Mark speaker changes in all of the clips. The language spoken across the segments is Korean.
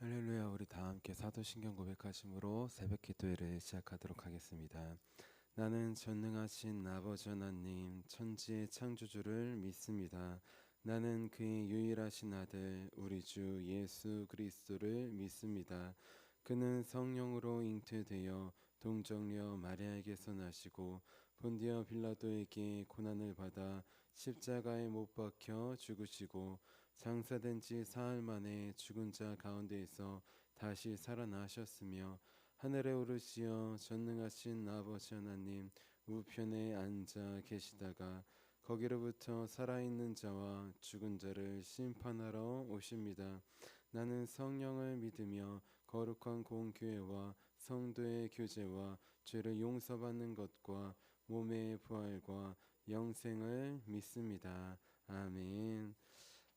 Speaker 1: 할렐루야. 우리 다 함께 사도신경 고백하심으로 새벽 기도회를 시작하도록 하겠습니다. 나는 전능하신 아버지 하나님 천지의 창조주를 믿습니다. 나는 그의 유일하신 아들 우리 주 예수 그리스도를 믿습니다. 그는 성령으로 잉태되어 동정녀 마리아에게서 나시고 본디어 빌라도에게 고난을 받아 십자가에 못 박혀 죽으시고 장사된 지 사흘 만에 죽은 자 가운데에서 다시 살아나셨으며 하늘에 오르시어 전능하신 아버지 하나님 우편에 앉아 계시다가 거기로부터 살아있는 자와 죽은 자를 심판하러 오십니다. 나는 성령을 믿으며 거룩한 공교회와 성도의 교제와 죄를 용서받는 것과 몸의 부활과 영생을 믿습니다. 아멘.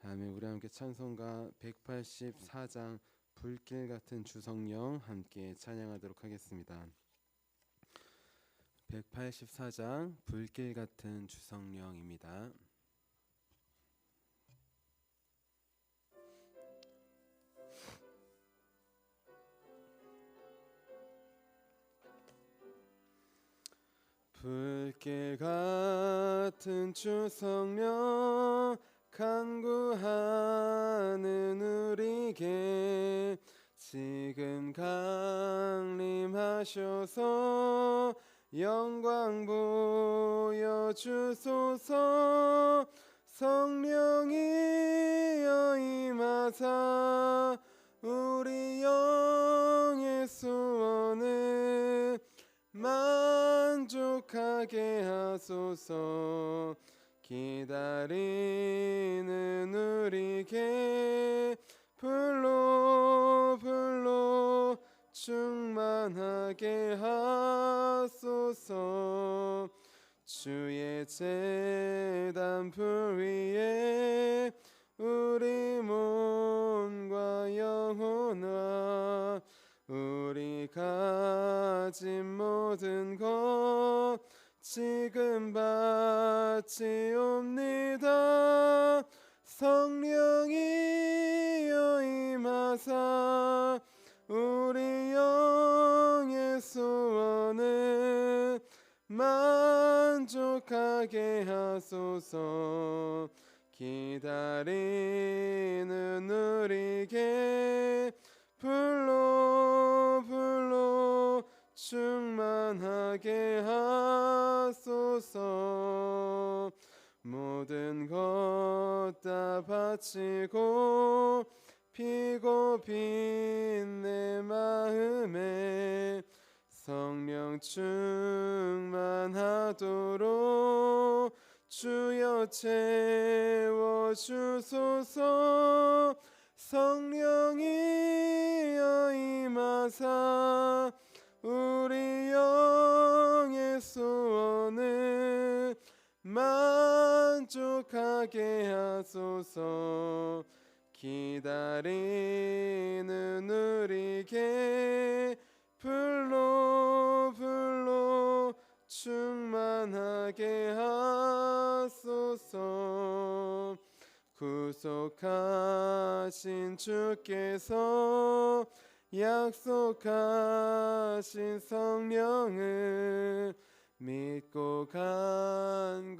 Speaker 1: 아멘. 우리 함께 찬송가 184장 불길 같은 주성령 함께 찬양하도록 하겠습니다. 184장 불길 같은 주성령입니다. 불길 같은 주성령 간구하는 우리에게 지금 강림하셔서 영광 보여주소서. 성령이여 임하사 우리 영의 소원을 만족하게 하소서. 기다리는 우리에게 불로 충만하게 하소서. 주의 제단 불 위에 우리 몸과 영혼과 우리 가진 모든 것 지금 바치옵니다. 성령이여 임하사 우리 영의 소원을 만족하게 하소서. 기다리는 우리에게 불로 충만하게 하소서. 모든 것 다 바치고 피고 빈 내 마음에 성령 충만하도록 주여 채워주소서. 성령이여 임하사 우리 영의 소원을 만족하게 하소서. 기다리는 우리에게 불로 충만하게 하소서. 구속하신 주께서 약속하신 성령을 믿고 간구하오니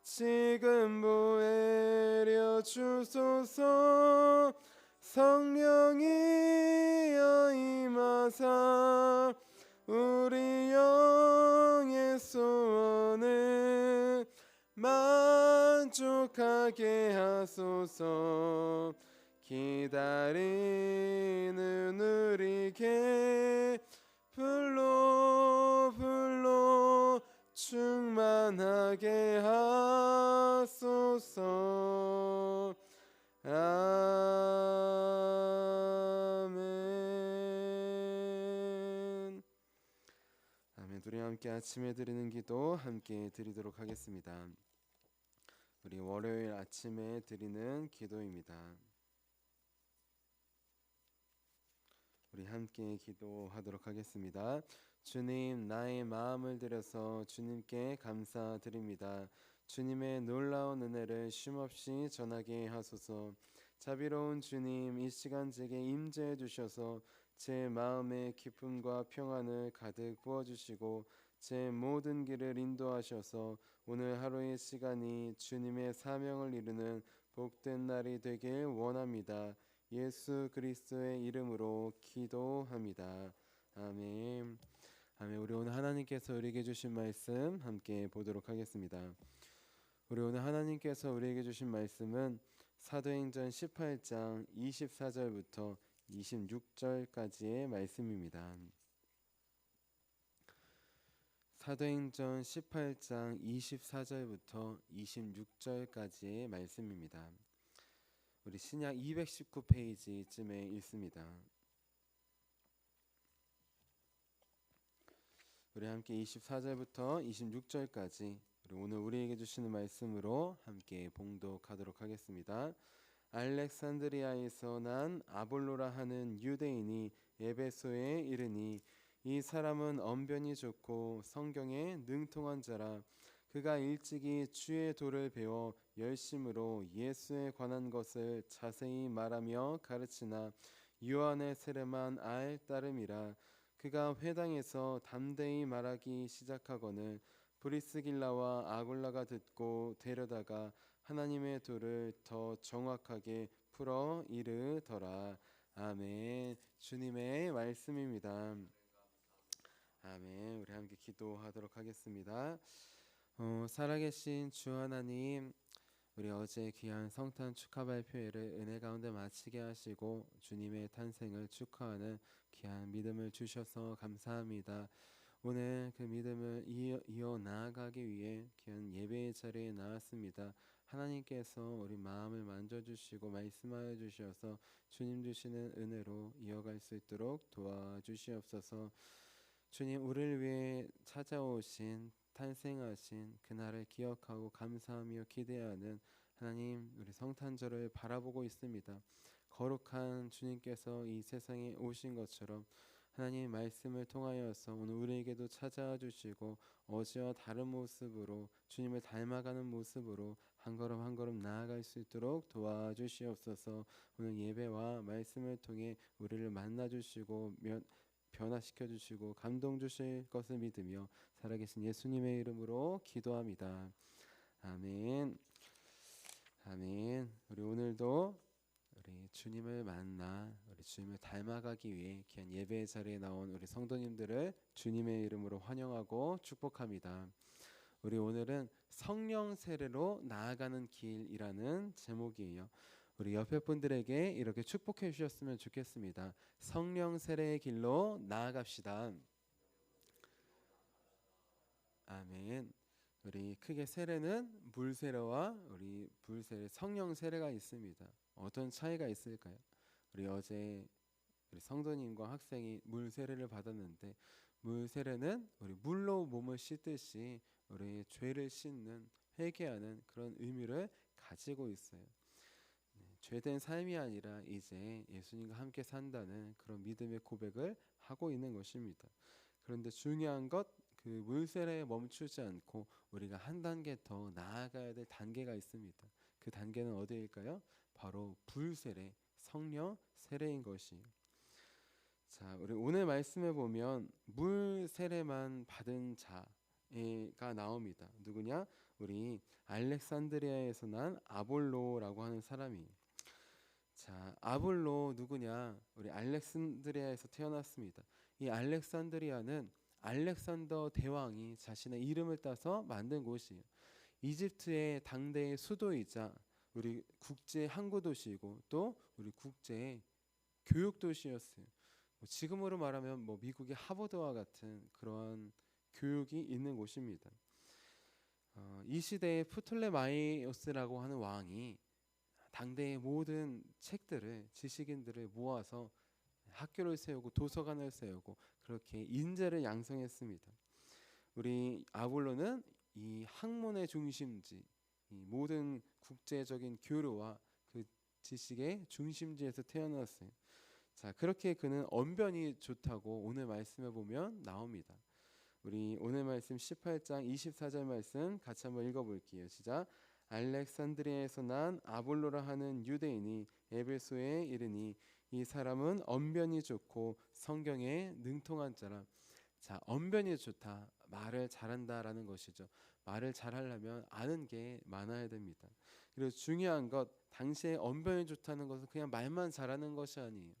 Speaker 1: 지금 보혜려 주소서. 성령이여 임하사 우리 영의 소원을 만족하게 하소서. 기다리는 우리에게 불로 충만하게 하소서. 아멘. 아멘. 우리 함께 아침에 드리는 기도 함께 드리도록 하겠습니다. 우리 월요일 아침에 드리는 기도입니다. 우리 함께 기도하도록 하겠습니다. 주님, 나의 마음을 들여서 주님께 감사드립니다. 주님의 놀라운 은혜를 쉼없이 전하게 하소서. 자비로운 주님, 이 시간 제게 임재해 주셔서 제 마음의 기쁨과 평안을 가득 부어주시고 제 모든 길을 인도하셔서 오늘 하루의 시간이 주님의 사명을 이루는 복된 날이 되길 원합니다. 예수 그리스도의 이름으로 기도합니다. 아멘. 아멘. 우리 오늘 하나님께서 우리에게 주신 말씀 함께 보도록 하겠습니다. 우리 오늘 하나님께서 우리에게 주신 말씀은 사도행전 18장 24절부터 26절까지의 말씀입니다. 사도행전 18장 24절부터 26절까지의 말씀입니다. 우리 신약 219페이지쯤에 있습니다. 우리 함께 24절부터 26절까지 오늘 우리에게 주시는 말씀으로 함께 봉독하도록 하겠습니다. 알렉산드리아에서 난 아볼로라 하는 유대인이 에베소에 이르니 이 사람은 언변이 좋고 성경에 능통한 자라. 그가 일찍이 주의 도를 배워 열심으로 예수에 관한 것을 자세히 말하며 가르치나 요한의 세례만 알 따름이라. 그가 회당에서 담대히 말하기 시작하거늘 브리스길라와 아굴라가 듣고 데려다가 하나님의 도를 더 정확하게 풀어 이르더라. 아멘. 주님의 말씀입니다. 아멘. 우리 함께 기도하도록 하겠습니다. 살아계신 주 하나님, 우리 어제 귀한 성탄 축하 발표회를 은혜 가운데 마치게 하시고 주님의 탄생을 축하하는 귀한 믿음을 주셔서 감사합니다. 오늘 그 믿음을 이어 나아가기 위해 귀한 예배의 자리에 나왔습니다. 하나님께서 우리 마음을 만져주시고 말씀하여 주셔서 주님 주시는 은혜로 이어갈 수 있도록 도와주시옵소서. 주님, 우리를 위해 찾아오신 탄생하신 그날을 기억하고 감사하며 기대하는 하나님, 우리 성탄절을 바라보고 있습니다. 거룩한 주님께서 이 세상에 오신 것처럼 하나님 말씀을 통하여서 오늘 우리에게도 찾아와 주시고 어제와 다른 모습으로 주님을 닮아가는 모습으로 한 걸음 한 걸음 나아갈 수 있도록 도와주시옵소서. 오늘 예배와 말씀을 통해 우리를 만나 주시고 변화시켜 주시고 감동 주실 것을 믿으며 살아계신 예수님의 이름으로 기도합니다. 아멘. 아멘. 우리 오늘도 우리 주님을 만나 우리 주님을 닮아가기 위해 귀한 예배의 자리에 나온 우리 성도님들을 주님의 이름으로 환영하고 축복합니다. 우리 오늘은 성령 세례로 나아가는 길이라는 제목이에요. 우리 옆에 분들에게 이렇게 축복해 주셨으면 좋겠습니다. 성령 세례의 길로 나아갑시다. 아멘. 우리 크게 세례는 물 세례와 우리 불 세례, 성령 세례가 있습니다. 어떤 차이가 있을까요? 우리 어제 우리 성도님과 학생이 물 세례를 받았는데 물 세례는 우리 물로 몸을 씻듯이 우리 죄를 씻는 회개하는 그런 의미를 가지고 있어요. 죄된 삶이 아니라 이제 예수님과 함께 산다는 그런 믿음의 고백을 하고 있는 것입니다. 그런데 중요한 것, 그 물세례에 멈추지 않고 우리가 한 단계 더 나아가야 될 단계가 있습니다. 그 단계는 어디일까요? 바로 불세례, 성령 세례인 것이에요. 자, 우리 오늘 말씀에 보면 물 세례만 받은 자가 나옵니다. 누구냐? 우리 알렉산드리아에서 난 아볼로라고 하는 사람이. 자, 아볼로 누구냐? 우리 알렉산드리아에서 태어났습니다. 이 알렉산드리아는 알렉산더 대왕이 자신의 이름을 따서 만든 곳이에요. 이집트의 당대의 수도이자 우리 국제 항구 도시이고 또 우리 국제 교육 도시였어요. 지금으로 말하면 미국의 하버드와 같은 그러한 교육이 있는 곳입니다. 이 시대에 프톨레마이오스라고 하는 왕이 당대의 모든 책들을 지식인들을 모아서 학교를 세우고 도서관을 세우고 그렇게 인재를 양성했습니다. 우리 아볼로는 이 학문의 중심지, 이 모든 국제적인 교류와 그 지식의 중심지에서 태어났어요. 자, 그렇게 그는 언변이 좋다고 오늘 말씀에 보면 나옵니다. 우리 오늘 말씀 18장 24절 말씀 같이 한번 읽어볼게요. 시작. 알렉산드리아에서 난 아볼로라 하는 유대인이 에베소에 이르니 이 사람은 언변이 좋고 성경에 능통한 자라. 자, 언변이 좋다. 말을 잘한다라는 것이죠. 말을 잘하려면 아는 게 많아야 됩니다. 그리고 중요한 것, 당시에 언변이 좋다는 것은 그냥 말만 잘하는 것이 아니에요.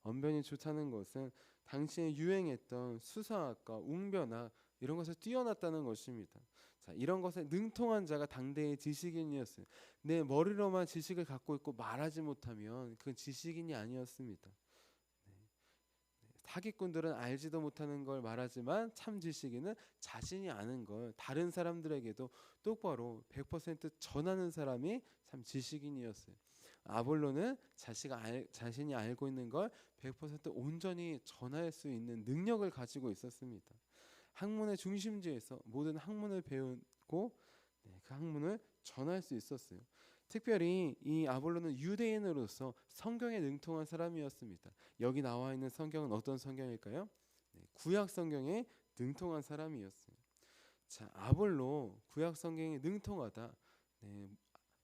Speaker 1: 언변이 좋다는 것은 당시에 유행했던 수사학과 웅변학 이런 것에 뛰어났다는 것입니다. 자, 이런 것에 능통한 자가 당대의 지식인이었어요. 내 머리로만 지식을 갖고 있고 말하지 못하면 그건 지식인이 아니었습니다. 사기꾼들은 알지도 못하는 걸 말하지만 참 지식인은 자신이 아는 걸 다른 사람들에게도 똑바로 100% 전하는 사람이 참 지식인이었어요. 아볼로는 자신이 알고 있는 걸 100% 온전히 전할 수 있는 능력을 가지고 있었습니다. 학문의 중심지에서 모든 학문을 배우고 그 학문을 전할 수 있었어요. 특별히 이 아볼로는 유대인으로서 성경에 능통한 사람이었습니다. 여기 나와 있는 성경은 어떤 성경일까요? 구약 성경에 능통한 사람이었어요. 자, 아볼로 구약 성경에 능통하다.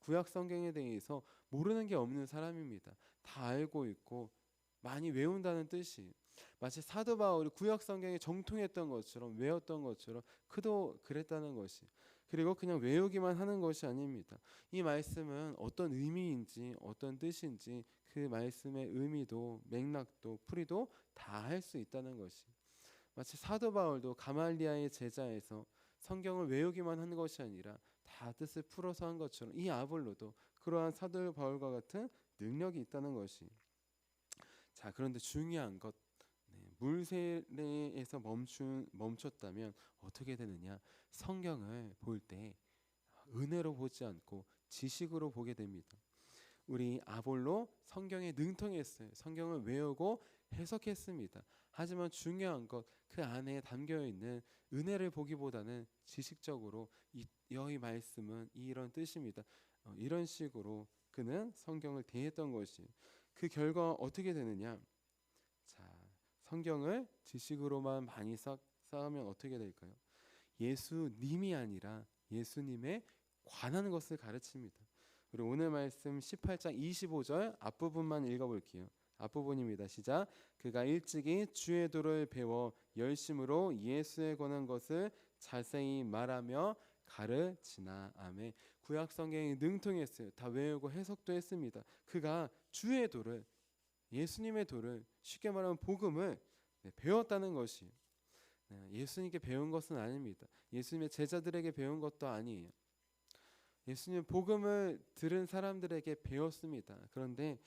Speaker 1: 구약 성경에 대해서 모르는 게 없는 사람입니다. 다 알고 있고 많이 외운다는 뜻이 마치 사도 바울이 구약 성경에 정통했던 것처럼 외웠던 것처럼 그도 그랬다는 것이 그리고 그냥 외우기만 하는 것이 아닙니다. 이 말씀은 어떤 의미인지 어떤 뜻인지 그 말씀의 의미도 맥락도 풀이도 다 할 수 있다는 것이 마치 사도 바울도 가말리아의 제자에서 성경을 외우기만 한 것이 아니라 다 뜻을 풀어서 한 것처럼 이 아볼로도 그러한 사도 바울과 같은 능력이 있다는 것이 자 그런데 중요한 것 물세례에서 멈췄다면 어떻게 되느냐 성경을 볼 때 은혜로 보지 않고 지식으로 보게 됩니다. 우리 아볼로 성경에 능통했어요. 성경을 외우고 해석했습니다. 하지만 중요한 것 그 안에 담겨 있는 은혜를 보기보다는 지식적으로 여기 말씀은 이런 뜻입니다. 이런 식으로 그는 성경을 대했던 것이 그 결과 어떻게 되느냐? 자, 성경을 지식으로만 많이 쌓으면 어떻게 될까요? 예수님이 아니라 예수님에 관한 것을 가르칩니다. 우리 오늘 말씀 18장 25절 앞부분만 읽어볼게요. 앞부분입니다. 시작. 그가 일찍이 주의 도를 배워 열심으로 예수에 관한 것을 자세히 말하며 가르치나. 아멘. 구약 성경이 능통했어요. 다 외우고 해석도 했습니다. 그가 주의 도를 예수님의 도를 쉽게 말하면 복음을 배웠다는 것이 예수님께 배운 것은 아닙니다. 예수님의 제자들에게 배운 것도 아니에요. 예수님 복음을 들은 사람들에게 배웠습니다. 그런데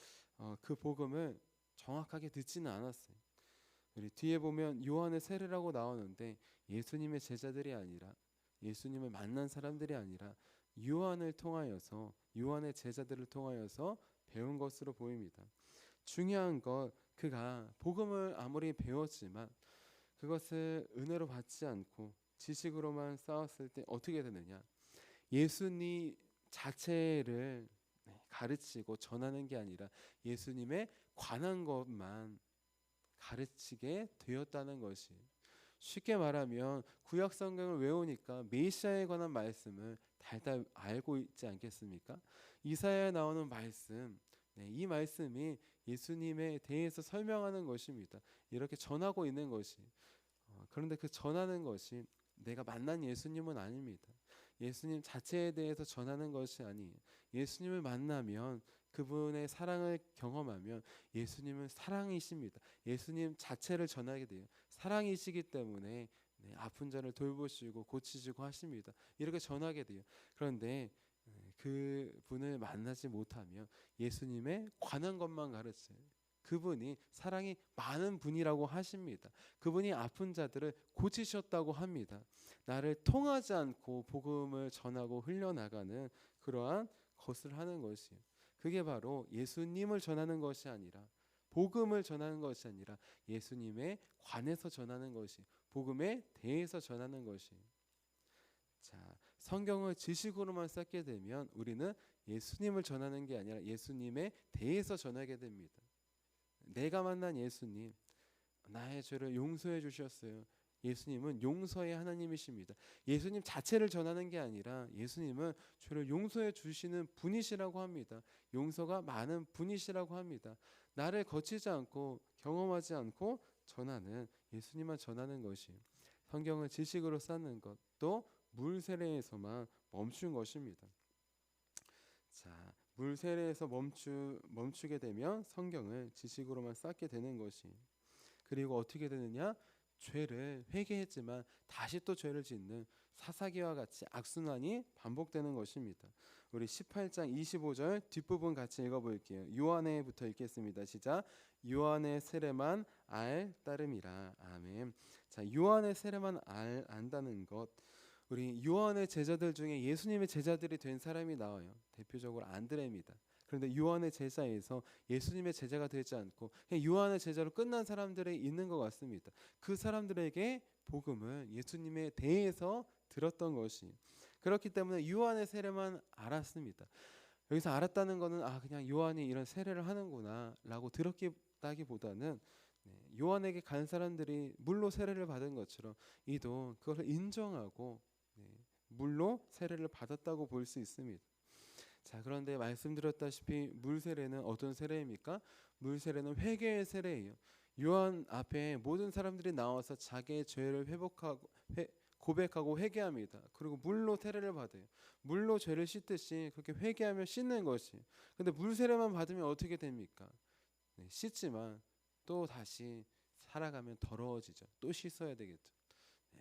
Speaker 1: 그 복음을 정확하게 듣지는 않았어요. 우리 뒤에 보면 요한의 세례라고 나오는데 예수님의 제자들이 아니라 예수님을 만난 사람들이 아니라 요한을 통하여서 요한의 제자들을 통하여서 배운 것으로 보입니다. 중요한 것 그가 복음을 아무리 배웠지만 그것을 은혜로 받지 않고 지식으로만 쌓았을 때 어떻게 되느냐 예수님 자체를 가르치고 전하는 게 아니라 예수님에 관한 것만 가르치게 되었다는 것이 쉽게 말하면 구약 성경을 외우니까 메시아에 관한 말씀을 달달 알고 있지 않겠습니까? 이사야에 나오는 말씀 이 말씀이 예수님에 대해서 설명하는 것입니다. 이렇게 전하고 있는 것이 그런데 그 전하는 것이 내가 만난 예수님은 아닙니다. 예수님 자체에 대해서 전하는 것이 아니에요. 예수님을 만나면 그분의 사랑을 경험하면 예수님은 사랑이십니다. 예수님 자체를 전하게 돼요. 사랑이시기 때문에 아픈 자를 돌보시고 고치시고 하십니다. 이렇게 전하게 돼요. 그런데 그분을 만나지 못하면 예수님의 관한 것만 가르쳐요. 그분이 사랑이 많은 분이라고 하십니다. 그분이 아픈 자들을 고치셨다고 합니다. 나를 통하지 않고 복음을 전하고 흘려나가는 그러한 것을 하는 것이에요. 그게 바로 예수님을 전하는 것이 아니라 복음을 전하는 것이 아니라 예수님에 관해서 전하는 것이 복음에 대해서 전하는 것이 자 성경을 지식으로만 쌓게 되면 우리는 예수님을 전하는 게 아니라 예수님에 대해서 전하게 됩니다. 내가 만난 예수님 나의 죄를 용서해 주셨어요. 예수님은 용서의 하나님이십니다. 예수님 자체를 전하는 게 아니라 예수님은 죄를 용서해 주시는 분이시라고 합니다. 용서가 많은 분이시라고 합니다. 나를 거치지 않고 경험하지 않고 전하는, 예수님만 전하는 것이 성경을 지식으로 쌓는 것, 또 물 세례에서만 멈춘 것입니다. 자, 물 세례에서 멈추게 되면 성경을 지식으로만 쌓게 되는 것이, 그리고 어떻게 되느냐? 죄를 회개했지만 다시 또 죄를 짓는 사사기와 같이 악순환이 반복되는 것입니다. 우리 18장 25절 뒷부분 같이 읽어볼게요. 요한에부터 읽겠습니다. 시작. 요한의 세례만 알 따름이라. 아멘. 자, 요한의 세례만 안다는 것, 우리 요한의 제자들 중에 예수님의 제자들이 된 사람이 나와요. 대표적으로 안드레입니다. 그런데 요한의 제자에서 예수님의 제자가 되지 않고 그냥 요한의 제자로 끝난 사람들이 있는 것 같습니다. 그 사람들에게 복음을 예수님에 대해서 들었던 것이, 그렇기 때문에 요한의 세례만 알았습니다. 여기서 알았다는 것은 그냥 요한이 이런 세례를 하는구나 라고 들었다기보다는 요한에게 간 사람들이 물로 세례를 받은 것처럼 이도 그것을 인정하고 물로 세례를 받았다고 볼 수 있습니다. 자, 그런데 말씀드렸다시피 물 세례는 어떤 세례입니까? 물 세례는 회개의 세례예요. 요한 앞에 모든 사람들이 나와서 자기의 죄를 고백하고 회개합니다. 그리고 물로 세례를 받아요. 물로 죄를 씻듯이 그렇게 회개하며 씻는 것이. 근데 물 세례만 받으면 어떻게 됩니까? 씻지만 또 다시 살아가면 더러워지죠. 또 씻어야 되겠죠.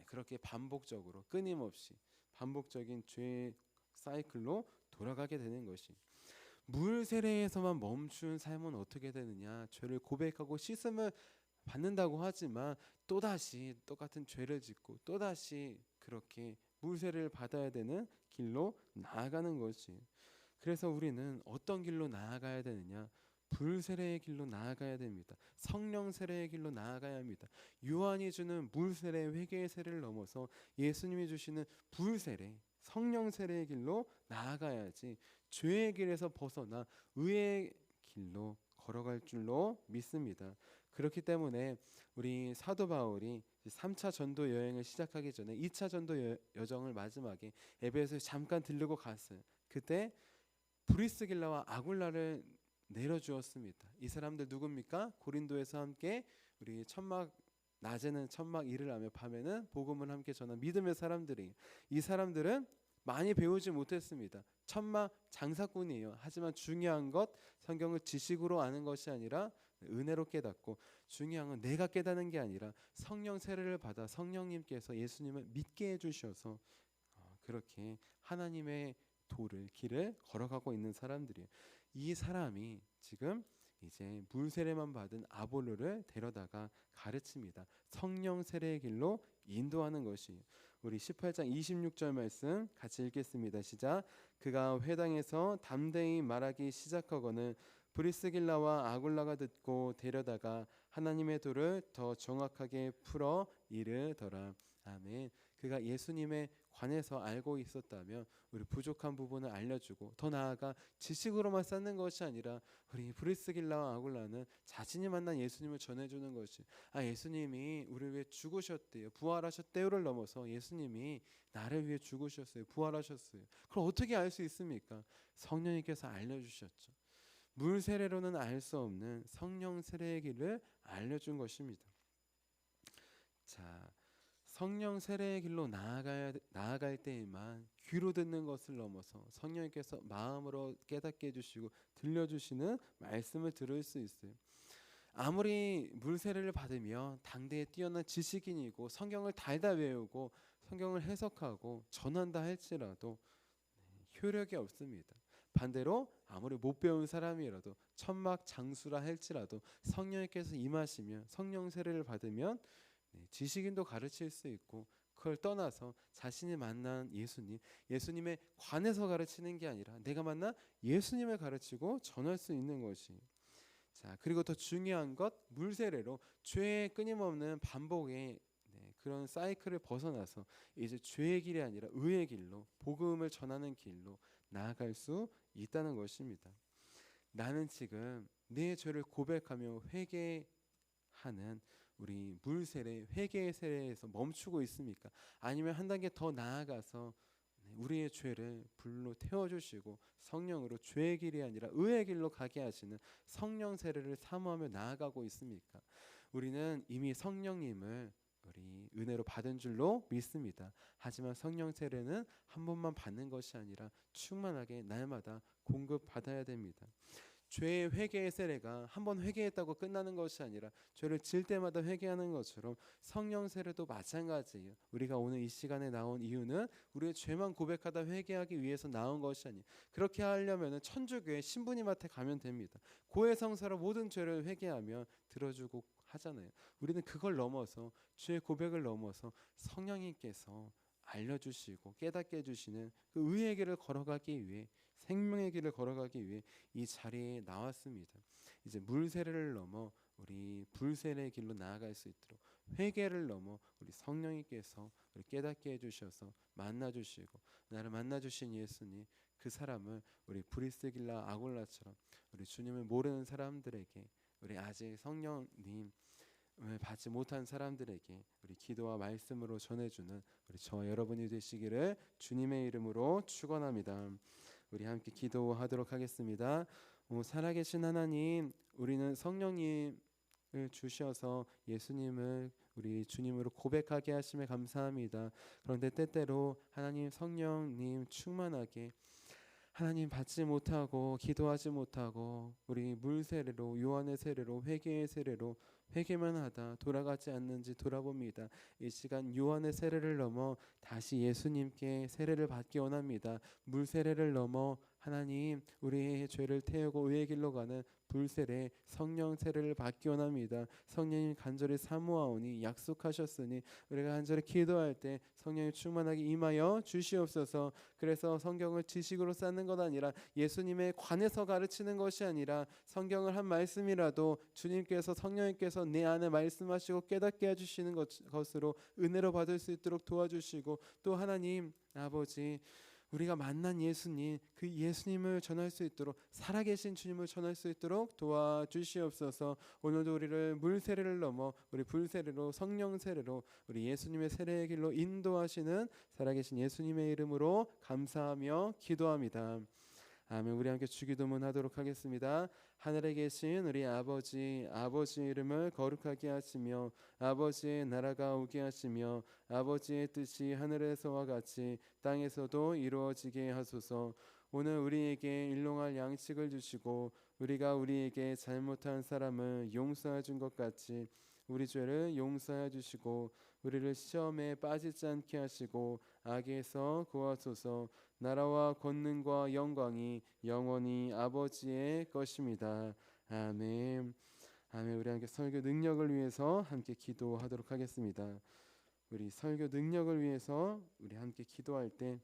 Speaker 1: 그렇게 반복적으로 끊임없이 반복적인 죄의 사이클로 돌아가게 되는 것이, 물 세례에서만 멈춘 삶은 어떻게 되느냐? 죄를 고백하고 씻음을 받는다고 하지만 또다시 똑같은 죄를 짓고 또다시 그렇게 물 세례를 받아야 되는 길로 나아가는 것이. 그래서 우리는 어떤 길로 나아가야 되느냐? 불 세례의 길로 나아가야 됩니다. 성령 세례의 길로 나아가야 합니다. 요한이 주는 물 세례, 회개의 세례를 넘어서 예수님이 주시는 불 세례, 성령 세례의 길로 나아가야지 죄의 길에서 벗어나 의의 길로 걸어갈 줄로 믿습니다. 그렇기 때문에 우리 사도 바울이 3차 전도 여행을 시작하기 전에 2차 전도 여정을 마지막에 에베소에 잠깐 들르고 갔어요. 그때 브리스길라와 아굴라를 내려주었습니다. 이 사람들 누굽니까? 고린도에서 함께 우리 낮에는 천막 일을 하며 밤에는 복음을 함께 전한 믿음의 사람들이, 이 사람들은 많이 배우지 못했습니다. 천막 장사꾼이에요. 하지만 중요한 것, 성경을 지식으로 아는 것이 아니라 은혜로 깨닫고, 중요한 건 내가 깨닫는 게 아니라 성령 세례를 받아 성령님께서 예수님을 믿게 해주셔서 그렇게 하나님의 길을 걸어가고 있는 사람들이에요. 이 사람이 지금 이제 물 세례만 받은 아볼로를 데려다가 가르칩니다. 성령 세례의 길로 인도하는 것이. 우리 18장 26절 말씀 같이 읽겠습니다. 시작. 그가 회당에서 담대히 말하기 시작하거늘 브리스길라와 아굴라가 듣고 데려다가 하나님의 도를 더 정확하게 풀어 이르더라. 아멘. 그가 예수님에 관해서 알고 있었다면 우리 부족한 부분을 알려주고, 더 나아가 지식으로만 쌓는 것이 아니라 우리 브리스길라와 아굴라는 자신이 만난 예수님을 전해주는 것이, 예수님이 우리를 위해 죽으셨대요, 부활하셨대요를 넘어서 예수님이 나를 위해 죽으셨어요, 부활하셨어요. 그럼 어떻게 알 수 있습니까? 성령님께서 알려주셨죠. 물 세례로는 알 수 없는 성령 세례의 길을 알려준 것입니다. 자, 성령 세례의 길로 나아갈 때에만 귀로 듣는 것을 넘어서 성령님께서 마음으로 깨닫게 해주시고 들려주시는 말씀을 들을 수 있어요. 아무리 물 세례를 받으며 당대에 뛰어난 지식인이고 성경을 달다 외우고 성경을 해석하고 전한다 할지라도 효력이 없습니다. 반대로 아무리 못 배운 사람이라도 천막 장수라 할지라도 성령님께서 임하시면, 성령 세례를 받으면 지식인도 가르칠 수 있고, 그걸 떠나서 자신이 만난 예수님에 관해서 가르치는 게 아니라 내가 만난 예수님을 가르치고 전할 수 있는 것이. 자, 그리고 더 중요한 것, 물 세례로 죄의 끊임없는 반복의 그런 사이클을 벗어나서 이제 죄의 길이 아니라 의의 길로, 복음을 전하는 길로 나아갈 수 있다는 것입니다. 나는 지금 내 죄를 고백하며 회개하는 우리 물 세례, 회개의 세례에서 멈추고 있습니까? 아니면 한 단계 더 나아가서 우리의 죄를 불로 태워주시고 성령으로 죄의 길이 아니라 의의 길로 가게 하시는 성령 세례를 사모하며 나아가고 있습니까? 우리는 이미 성령님을 우리 은혜로 받은 줄로 믿습니다. 하지만 성령 세례는 한 번만 받는 것이 아니라 충만하게 날마다 공급받아야 됩니다. 죄의 회개의 세례가 한 번 회개했다고 끝나는 것이 아니라 죄를 질 때마다 회개하는 것처럼 성령 세례도 마찬가지예요. 우리가 오늘 이 시간에 나온 이유는 우리의 죄만 고백하다 회개하기 위해서 나온 것이 아니에요. 그렇게 하려면 천주교회 신부님한테 가면 됩니다. 고해성사로 모든 죄를 회개하며 들어주고 하잖아요. 우리는 그걸 넘어서 죄의 고백을 넘어서 성령님께서 알려주시고 깨닫게 해주시는 그 의의 길을 걸어가기 위해, 생명의 길을 걸어가기 위해 이 자리에 나왔습니다. 이제 물 세례를 넘어 우리 불 세례의 길로 나아갈 수 있도록 회개를 넘어 우리 성령님께서 우리 깨닫게 해주셔서 만나주시고, 나를 만나주신 예수님, 그 사람을 우리 브리스길라 아골라처럼 우리 주님을 모르는 사람들에게, 우리 아직 성령님 받지 못한 사람들에게 우리 기도와 말씀으로 전해주는 우리 저와 여러분이 되시기를 주님의 이름으로 축원합니다. 우리 함께 기도하도록 하겠습니다. 살아계신 하나님, 우리는 성령님을 주셔서 예수님을 우리 주님으로 고백하게 하심에 감사합니다. 그런데 때때로 하나님 성령님 충만하게 하나님 받지 못하고 기도하지 못하고 우리 물 세례로, 요한의 세례로, 회개의 세례로 회개만 하다 돌아가지 않는지 돌아봅니다. 이 시간 요한의 세례를 넘어 다시 예수님께 세례를 받기 원합니다. 물 세례를 넘어 하나님 우리의 죄를 태우고 의의 길로 가는 불세례 성령 세례를 받기 원합니다. 성령님 간절히 사모하오니 약속하셨으니 우리가 간절히 기도할 때 성령이 충만하게 임하여 주시옵소서. 그래서 성경을 지식으로 쌓는 것 아니라 예수님의 관에서 가르치는 것이 아니라 성경을 한 말씀이라도 주님께서 성령님께서 내 안에 말씀하시고 깨닫게 해주시는 것으로 은혜로 받을 수 있도록 도와주시고, 또 하나님 아버지 우리가 만난 예수님, 그 예수님을 전할 수 있도록, 살아계신 주님을 전할 수 있도록 도와주시옵소서. 오늘도 우리를 물 세례를 넘어 우리 불 세례로, 성령 세례로 우리 예수님의 세례의 길로 인도하시는 살아계신 예수님의 이름으로 감사하며 기도합니다. 아멘. 우리 함께 주기도문 하도록 하겠습니다. 하늘에 계신 우리 아버지, 아버지의 이름을 거룩하게 하시며 아버지의 나라가 오게 하시며 아버지의 뜻이 하늘에서와 같이 땅에서도 이루어지게 하소서. 오늘 우리에게 일용할 양식을 주시고 우리가 우리에게 잘못한 사람을 용서해 준 것 같이 우리 죄를 용서해 주시고 우리를 시험에 빠지지 않게 하시고 악에서 구하소서. 나라와 권능과 영광이 영원히 아버지의 것입니다. 아멘. 아멘. 우리 함께 설교 능력을 위해서 함께 기도하도록 하겠습니다. 우리 설교 능력을 위해서 우리 함께 기도할 때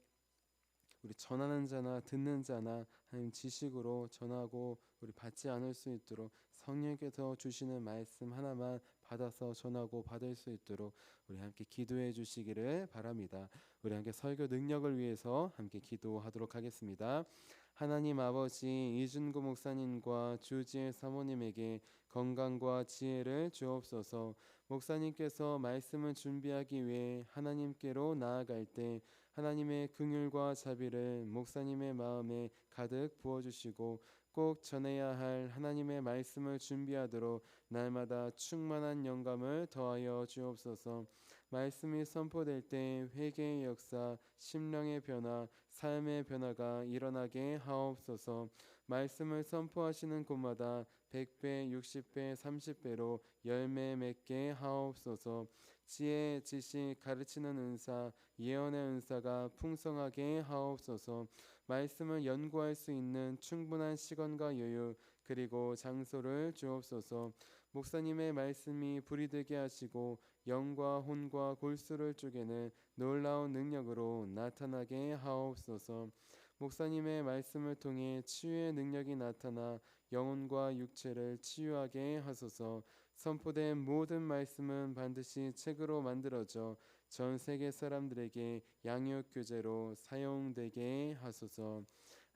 Speaker 1: 우리 전하는 자나 듣는 자나 하나님 지식으로 전하고 우리 받지 않을 수 있도록 성령께서 주시는 말씀 하나만 받아서 전하고 받을 수 있도록 우리 함께 기도해 주시기를 바랍니다. 우리 함께 설교 능력을 위해서 함께 기도하도록 하겠습니다. 하나님 아버지, 이준구 목사님과 주지혜 사모님에게 건강과 지혜를 주옵소서. 목사님께서 말씀을 준비하기 위해 하나님께로 나아갈 때 하나님의 긍휼과 자비를 목사님의 마음에 가득 부어주시고 꼭 전해야 할 하나님의 말씀을 준비하도록 날마다 충만한 영감을 더하여 주옵소서. 말씀이 선포될 때 회개의 역사, 심령의 변화, 삶의 변화가 일어나게 하옵소서. 말씀을 선포하시는 곳마다 100배, 60배, 30배로 열매 맺게 하옵소서. 지혜, 지식, 가르치는 은사, 예언의 은사가 풍성하게 하옵소서. 말씀을 연구할 수 있는 충분한 시간과 여유 그리고 장소를 주옵소서. 목사님의 말씀이 불이 되게 하시고 영과 혼과 골수를 쪼개는 놀라운 능력으로 나타나게 하옵소서. 목사님의 말씀을 통해 치유의 능력이 나타나 영혼과 육체를 치유하게 하소서. 선포된 모든 말씀은 반드시 책으로 만들어져 전 세계 사람들에게 양육 교재로 사용되게 하소서.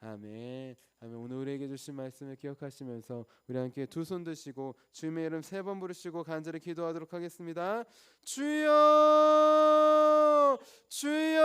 Speaker 1: 아멘. 아멘. 오늘 우리에게 주신 말씀을 기억하시면서 우리 함께 두 손 드시고 주님의 이름 3번 부르시고 간절히 기도하도록 하겠습니다. 주여 주여